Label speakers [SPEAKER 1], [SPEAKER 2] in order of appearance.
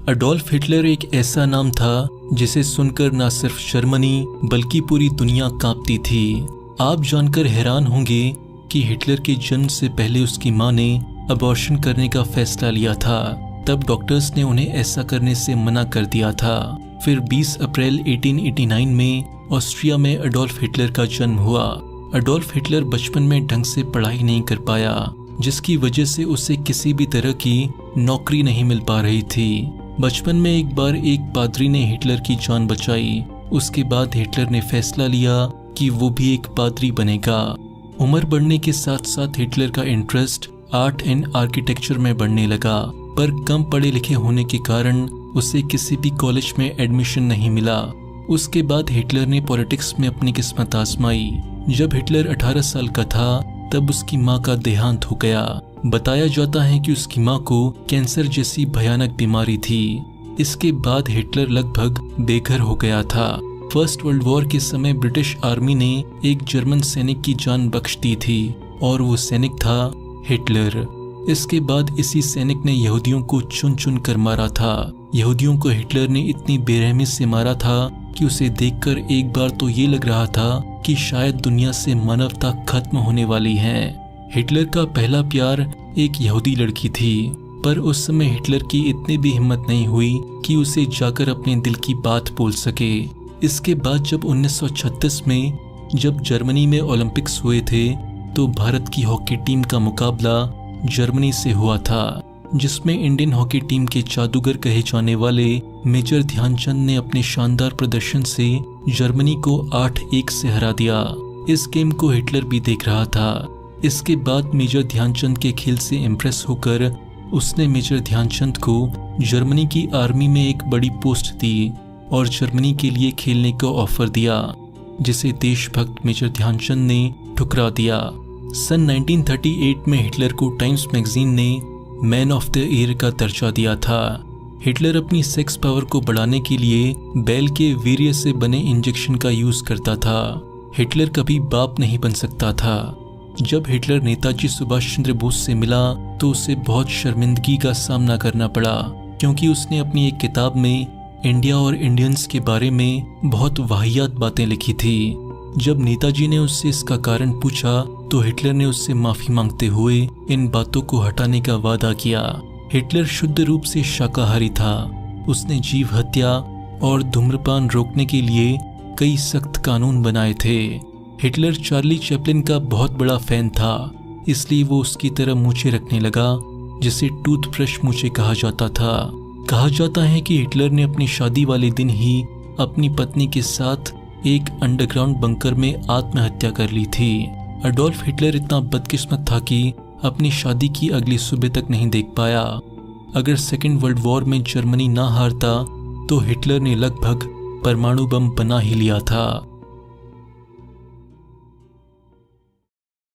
[SPEAKER 1] Adolf Hitler एक ऐसा नाम था जिसे सुनकर न सिर्फ जर्मनी बल्कि पूरी दुनिया कांपती थी। आप जानकर हैरान होंगे कि हिटलर के जन्म से पहले उसकी मां ने अबॉर्शन करने का फैसला लिया था। तब डॉक्टर्स ने उन्हें ऐसा करने से मना कर दिया था। फिर 20 अप्रैल 1889 में ऑस्ट्रिया में अडोल्फ हिटलर का जन्म हुआ। अडोल्फ हिटलर बचपन में ढंग से पढ़ाई नहीं कर पाया, जिसकी वजह से उसे किसी भी तरह की नौकरी नहीं मिल पा रही थी। बचपन में एक बार एक पादरी ने हिटलर की जान बचाई। उसके बाद हिटलर ने फैसला लिया कि वो भी एक पादरी बनेगा। उम्र बढ़ने के साथ साथ हिटलर का इंटरेस्ट आर्ट एंड आर्किटेक्चर में बढ़ने लगा, पर कम पढ़े लिखे होने के कारण उसे किसी भी कॉलेज में एडमिशन नहीं मिला। उसके बाद हिटलर ने पॉलिटिक्स में अपनी किस्मत आजमाई। जब हिटलर 18 साल का था तब उसकी मां का देहांत हो गया। बताया जाता है कि उसकी मां को कैंसर जैसी भयानक बीमारी थी। इसके बाद हिटलर लगभग बेघर हो गया था। फर्स्ट वर्ल्ड वॉर के समय ब्रिटिश आर्मी ने एक जर्मन सैनिक की जान बख्श दी थी और वो सैनिक था हिटलर। इसके बाद इसी सैनिक ने यहूदियों को चुन चुन कर मारा था। यहूदियों को हिटलर ने इतनी बेरहमी से मारा था कि उसे देखकर एक बार तो ये लग रहा था कि शायद दुनिया से मानवता खत्म होने वाली है। हिटलर का पहला प्यार एक यहूदी लड़की थी, पर उस समय हिटलर की इतनी भी हिम्मत नहीं हुई कि उसे जाकर अपने दिल की बात बोल सके। इसके बाद जब 1936 में जब जर्मनी में ओलंपिक्स हुए थे तो भारत की हॉकी टीम का मुकाबला जर्मनी से हुआ था, जिसमें इंडियन हॉकी टीम के जादूगर कहे जाने वाले मेजर ध्यानचंद ने अपने शानदार प्रदर्शन से जर्मनी को 8-1 से हरा दिया। इस गेम को हिटलर भी देख रहा था। इसके बाद मेजर ध्यानचंद के खेल से इम्प्रेस होकर उसने मेजर ध्यानचंद को जर्मनी की आर्मी में एक बड़ी पोस्ट दी और जर्मनी के लिए खेलने का ऑफर दिया, जिसे देशभक्त मेजर ध्यानचंद ने ठुकरा दिया। सन 1938 में हिटलर को टाइम्स मैगजीन ने मैन ऑफ द ईयर का दर्जा दिया था। हिटलर अपनी सेक्स पावर को बढ़ाने के लिए बैल के वीर्य से बने इंजेक्शन का यूज करता था। हिटलर कभी बाप नहीं बन सकता था। जब हिटलर नेताजी सुभाष चंद्र बोस से मिला तो उसे बहुत शर्मिंदगी का सामना करना पड़ा, क्योंकि उसने अपनी एक किताब में इंडिया और इंडियंस के बारे में बहुत वाहियात बातें लिखी थी। जब नेताजी ने उससे इसका कारण पूछा तो हिटलर ने उससे माफी मांगते हुए इन बातों को हटाने का वादा किया। हिटलर शुद्ध रूप से शाकाहारी था। उसने जीव हत्या और धूम्रपान रोकने के लिए कई सख्त कानून बनाए थे। हिटलर चार्ली चैपलिन का बहुत बड़ा फैन था, इसलिए वो उसकी तरह मूछें रखने लगा, जिसे टूथब्रश मूछें कहा जाता था। कहा जाता है कि हिटलर ने अपनी शादी वाले दिन ही अपनी पत्नी के साथ एक अंडरग्राउंड बंकर में आत्महत्या कर ली थी। अडोल्फ हिटलर इतना बदकिस्मत था कि अपनी शादी की अगली सुबह तक नहीं देख पाया। अगर सेकेंड वर्ल्ड वॉर में जर्मनी ना हारता तो हिटलर ने लगभग परमाणु बम बना ही लिया था।